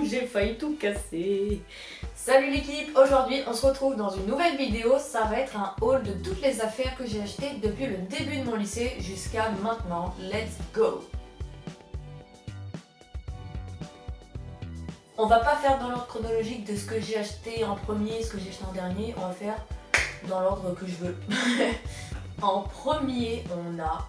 j'ai failli tout casser. Salut l'équipe, aujourd'hui on se retrouve dans une nouvelle vidéo. Ça va être un haul de toutes les affaires que j'ai achetées depuis le début de mon lycée jusqu'à maintenant. Let's go! On va pas faire dans l'ordre chronologique de ce que j'ai acheté en premier, ce que j'ai acheté en dernier. On va faire dans l'ordre que je veux. En premier, on a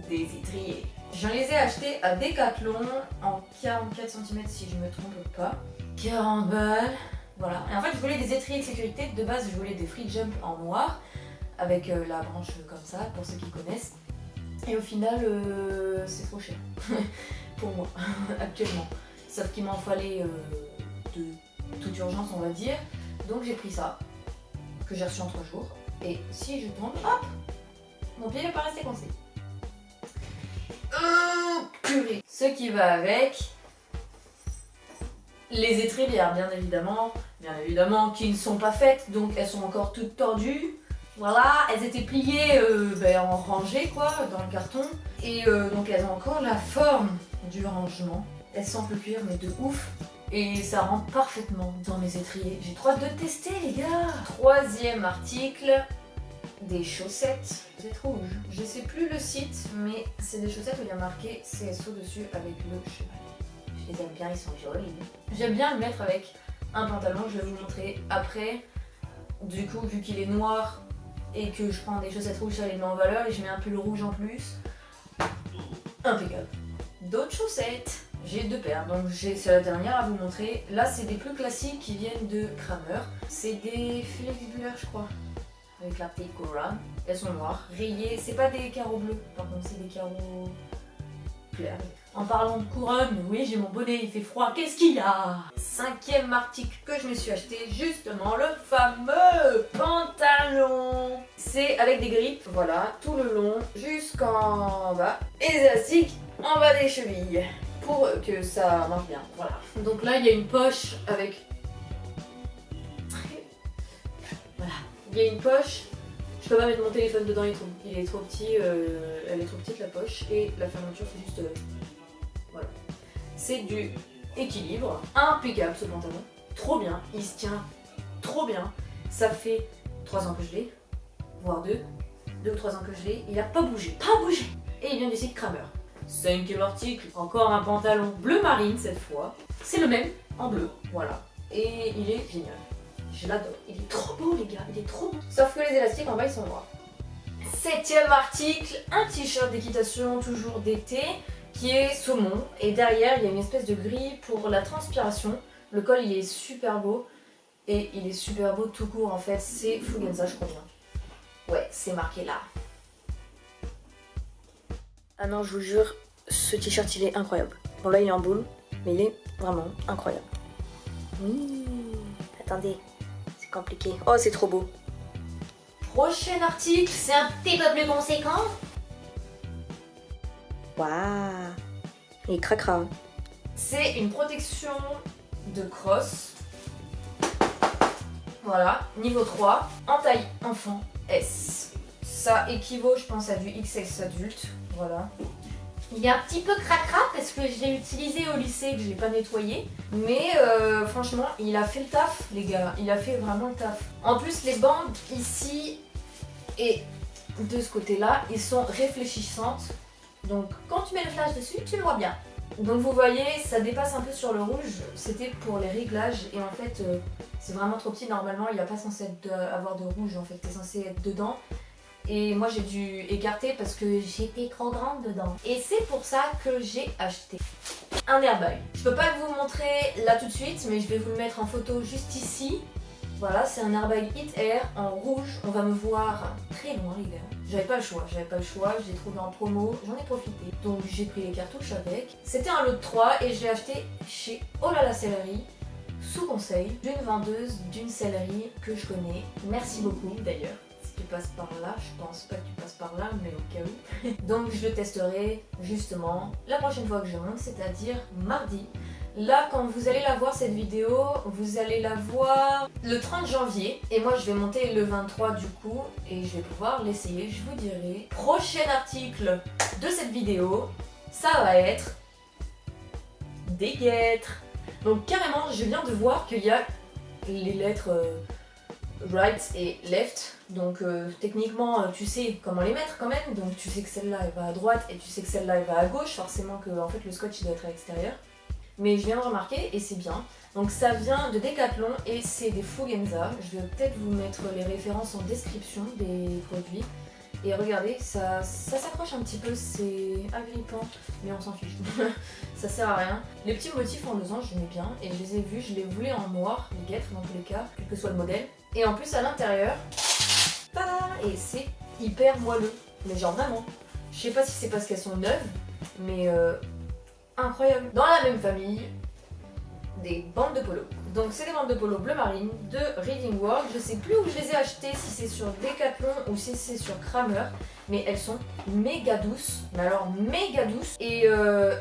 des étriers. Je les ai achetés à Decathlon en 44 cm si je me trompe pas. 40 balles. Voilà. Et en fait, je voulais des étriers de sécurité. De base, je voulais des free jump en noir avec la branche comme ça, pour ceux qui connaissent. Et au final, c'est trop cher pour moi actuellement. Sauf qu'il m'en fallait de toute urgence, on va dire. Donc j'ai pris ça, que j'ai reçu en 3 jours. Et si je tombe, hop, mon pied n'est pas resté coincé. Purée. Ce qui va avec les étrivières, bien évidemment, qui ne sont pas faites, donc elles sont encore toutes tordues. Voilà, elles étaient pliées en rangée quoi, dans le carton. Et donc elles ont encore la forme du rangement. Elles sentent le cuir mais de ouf. Et ça rentre parfaitement dans mes étriers. J'ai trop hâte de tester les gars. Troisième article, des chaussettes. C'est rouge. Je sais plus le site, mais c'est des chaussettes où il y a marqué CSO dessus avec le cheval. Je les aime bien, ils sont jolis. J'aime bien le mettre avec un pantalon, je vais vous montrer après. Du coup, vu qu'il est noir et que je prends des chaussettes rouges, ça les met en valeur et je mets un pull rouge en plus. Impeccable. D'autres chaussettes. J'ai 2 paires, donc c'est la dernière à vous montrer. Là, c'est des plus classiques qui viennent de Kramer. C'est des filets tubulaires, je crois, avec la petite couronne. Elles sont noires, rayées. C'est pas des carreaux bleus, par contre, c'est des carreaux clairs. En parlant de couronne, oui, j'ai mon bonnet, il fait froid. Qu'est-ce qu'il y a? 5e article que je me suis acheté, justement, le fameux pantalon. C'est avec des grippes, voilà, tout le long, jusqu'en bas. Et des élastiques en bas des chevilles. Pour que ça marche bien, voilà. Donc là, il y a une poche avec... Voilà. Il y a une poche. Je peux pas mettre mon téléphone dedans, il est trop petit. Elle est trop petite, la poche. Et la fermeture, c'est juste... voilà. C'est du équilibre. Impeccable, ce pantalon. Trop bien. Il se tient trop bien. Ça fait 3 ans que je l'ai. Voire 2 ou 3 ans que je l'ai. Il a pas bougé. Pas bougé. Et il vient du site Kramer. 5e article, encore un pantalon bleu marine cette fois. C'est le même, en bleu, voilà. Et il est génial. Je l'adore. Il est trop beau les gars, il est trop beau. Sauf que les élastiques en bas ils sont noirs. 7e article, un t-shirt d'équitation, toujours d'été, qui est saumon. Et derrière il y a une espèce de grille pour la transpiration. Le col il est super beau. Et il est super beau tout court en fait. C'est Fugenza je crois bien. Ouais, c'est marqué là. Ah non, je vous jure, ce t-shirt il est incroyable. Bon là il est en boule, mais il est vraiment incroyable. Oui, attendez, c'est compliqué. Oh c'est trop beau. Prochain article, c'est un petit peu plus conséquent. Waouh, il craquera. C'est une protection de crosse. Voilà, niveau 3, en taille enfant S. Ça équivaut je pense à du XS adulte. Voilà. Il est un petit peu cracra parce que je l'ai utilisé au lycée que je l'ai pas nettoyé. Mais franchement, il a fait le taf, les gars. Il a fait vraiment le taf. En plus, les bandes ici et de ce côté-là, ils sont réfléchissantes. Donc, quand tu mets le flash dessus, tu le vois bien. Donc, vous voyez, ça dépasse un peu sur le rouge. C'était pour les réglages. Et en fait, c'est vraiment trop petit. Normalement, il n'y a pas censé avoir de rouge. En fait, c'est censé être dedans. Et moi j'ai dû écarter parce que j'étais trop grande dedans. Et c'est pour ça que j'ai acheté un airbag. Je peux pas vous montrer là tout de suite, mais je vais vous le mettre en photo juste ici. Voilà, c'est un airbag Hit Air en rouge. On va me voir très loin les gars. J'avais pas le choix, je l'ai trouvé en promo, j'en ai profité. Donc j'ai pris les cartouches avec. C'était un lot de 3 et je l'ai acheté chez Oh là la sellerie. Sous conseil d'une vendeuse d'une sellerie que je connais. Merci beaucoup d'ailleurs. Tu passes par là, je pense pas que tu passes par là, mais au cas où. Donc je le testerai justement la prochaine fois que je monte, c'est-à-dire mardi. Là, quand vous allez la voir cette vidéo, vous allez la voir le 30 janvier. Et moi, je vais monter le 23 du coup, et je vais pouvoir l'essayer, je vous dirai. Prochain article de cette vidéo, ça va être des guêtres. Donc carrément, je viens de voir qu'il y a les lettres right et left. Donc techniquement, tu sais comment les mettre quand même. Donc tu sais que celle-là elle va à droite et tu sais que celle-là elle va à gauche. Forcément que en fait le scotch il doit être à l'extérieur. Mais je viens de remarquer et c'est bien. Donc ça vient de Decathlon et c'est des Fugenza. Je vais peut-être vous mettre les références en description des produits. Et regardez, ça s'accroche un petit peu, c'est agrippant, mais on s'en fiche. Ça sert à rien. Les petits motifs en losange, j'aimais bien et je les ai vus, je les voulais en noir, les guêtres dans tous les cas, quel que soit le modèle. Et en plus à l'intérieur, tada, et c'est hyper moelleux, mais genre vraiment. Je sais pas si c'est parce qu'elles sont neuves, mais incroyable. Dans la même famille, des bandes de polo. Donc c'est des bandes de polo bleu marine de Reading World. Je sais plus où je les ai achetées, si c'est sur Decathlon ou si c'est sur Kramer, mais elles sont méga douces, mais alors méga douces et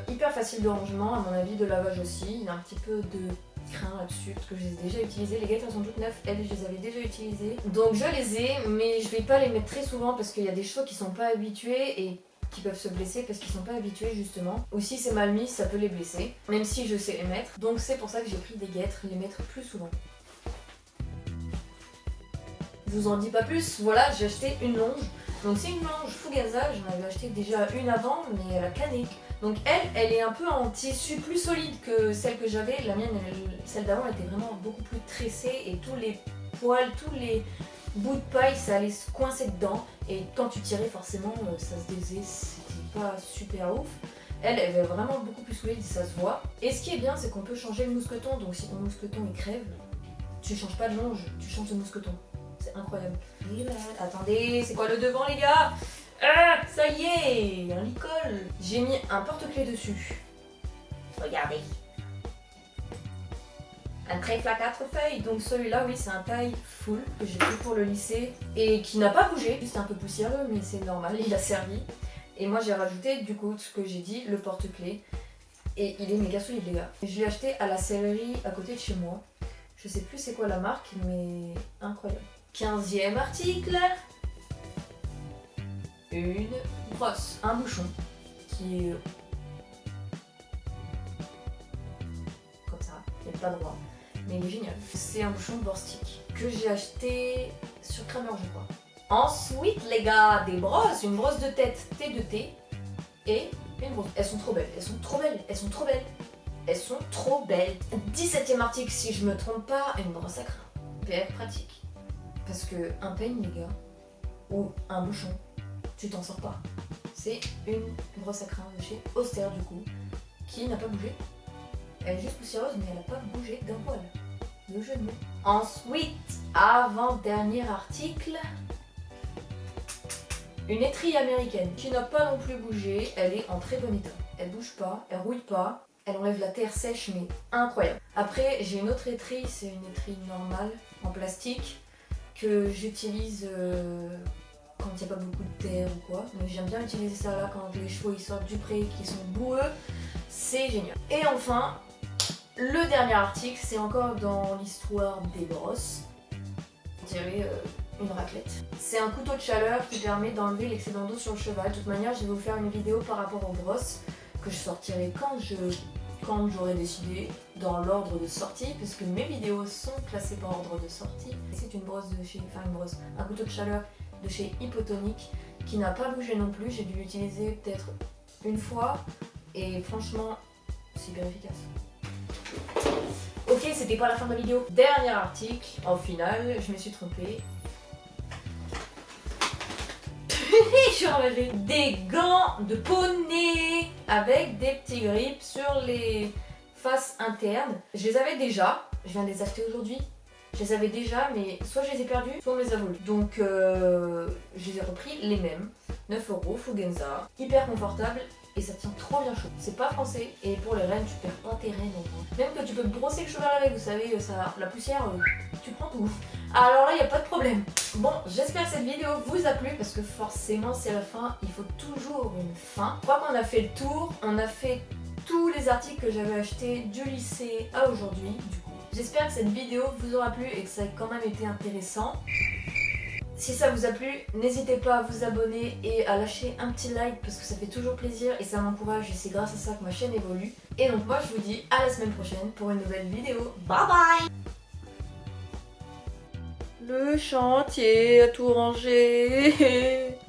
hyper faciles de rangement, à mon avis de lavage aussi. Il y a un petit peu de crin là-dessus parce que je les ai déjà utilisées. Les guêtres elles sont toutes neuves, elles je les avais déjà utilisées. Donc je les ai, mais je vais pas les mettre très souvent parce qu'il y a des chevaux qui sont pas habitués et qui peuvent se blesser parce qu'ils sont pas habitués justement. Ou si c'est mal mis, ça peut les blesser, même si je sais les mettre. Donc c'est pour ça que j'ai pris des guêtres, les mettre plus souvent. Je vous en dis pas plus, voilà, j'ai acheté une longe. Donc c'est une longe Fugenza, j'en avais acheté déjà une avant, mais elle a cané. Donc elle est un peu en tissu plus solide que celle que j'avais. La mienne, celle d'avant, elle était vraiment beaucoup plus tressée et tous les poils, tous les bout de paille, ça allait se coincer dedans et quand tu tirais forcément ça se défaisait, c'était pas super ouf. Elle est vraiment beaucoup plus solide, ça se voit. Et ce qui est bien, c'est qu'on peut changer le mousqueton, donc si ton mousqueton il crève, tu changes pas de longe, tu changes de mousqueton. C'est incroyable. Attendez, c'est quoi le devant les gars? Ah, ça y est, un licol. J'ai mis un porte-clés dessus. Regardez. Un trèfle à 4 feuilles, donc celui-là oui c'est un taille full que j'ai pris pour le lycée et qui n'a pas bougé, juste un peu poussiéreux mais c'est normal, il a servi. Et moi j'ai rajouté du coup ce que j'ai dit, le porte-clés et il est méga solide les gars. Je l'ai acheté à la sellerie à côté de chez moi, je sais plus c'est quoi la marque mais incroyable. 15e article, une brosse, un bouchon qui est comme ça, il n'est pas droit. Mais il est génial. C'est un bouchon de Borstic que j'ai acheté sur Kramer je crois. Ensuite les gars, des brosses, une brosse de tête T2T et une brosse. Elles sont trop belles, elles sont trop belles, elles sont trop belles. Elles sont trop belles. 17e article si je me trompe pas, une brosse à crin. Hyper pratique. Parce que un peigne les gars, ou un bouchon, tu t'en sors pas. C'est une brosse à crin de chez Auster du coup, qui n'a pas bougé. Elle est juste poussiéreuse mais elle n'a pas bougé d'un poil. Le jeu de mots. Ensuite, avant-dernier article, une étrille américaine qui n'a pas non plus bougé. Elle est en très bon état. Elle bouge pas, elle rouille pas, elle enlève la terre sèche mais incroyable. Après j'ai une autre étrille, c'est une étrille normale en plastique que j'utilise quand il n'y a pas beaucoup de terre ou quoi. Donc j'aime bien utiliser ça là quand les chevaux ils sortent du pré qui sont boueux. C'est génial. Et enfin, le dernier article, c'est encore dans l'histoire des brosses. Je dirais une raclette. C'est un couteau de chaleur qui permet d'enlever l'excédent d'eau sur le cheval. De toute manière, je vais vous faire une vidéo par rapport aux brosses que je sortirai quand j'aurai décidé dans l'ordre de sortie, puisque mes vidéos sont classées par ordre de sortie. C'est une brosse de chez, un couteau de chaleur de chez Hypotonic qui n'a pas bougé non plus. J'ai dû l'utiliser peut-être une fois et franchement, c'est hyper efficace. Ok, c'était pas la fin de la vidéo. Dernier article, en finale, je me suis trompée. Je suis ravagée. Des gants de poney avec des petits grips sur les faces internes. Je les avais déjà, je viens de les acheter aujourd'hui. Je les avais déjà, mais soit je les ai perdus, soit on me les a volés. Donc je les ai repris les mêmes. 9 €, Fugenza, hyper confortable. Et ça tient trop bien chaud. C'est pas français et pour les rênes tu perds pas tes rênes au moins. Même que tu peux brosser le cheval avec, vous savez, ça, la poussière, tu prends tout. Alors là y a pas de problème. Bon, j'espère que cette vidéo vous a plu parce que forcément c'est la fin, il faut toujours une fin. Je crois qu'on a fait le tour, on a fait tous les articles que j'avais achetés du lycée à aujourd'hui du coup. J'espère que cette vidéo vous aura plu et que ça a quand même été intéressant. Si ça vous a plu, n'hésitez pas à vous abonner et à lâcher un petit like parce que ça fait toujours plaisir et ça m'encourage et c'est grâce à ça que ma chaîne évolue. Et donc moi je vous dis à la semaine prochaine pour une nouvelle vidéo. Bye bye. Le chantier a tout rangé.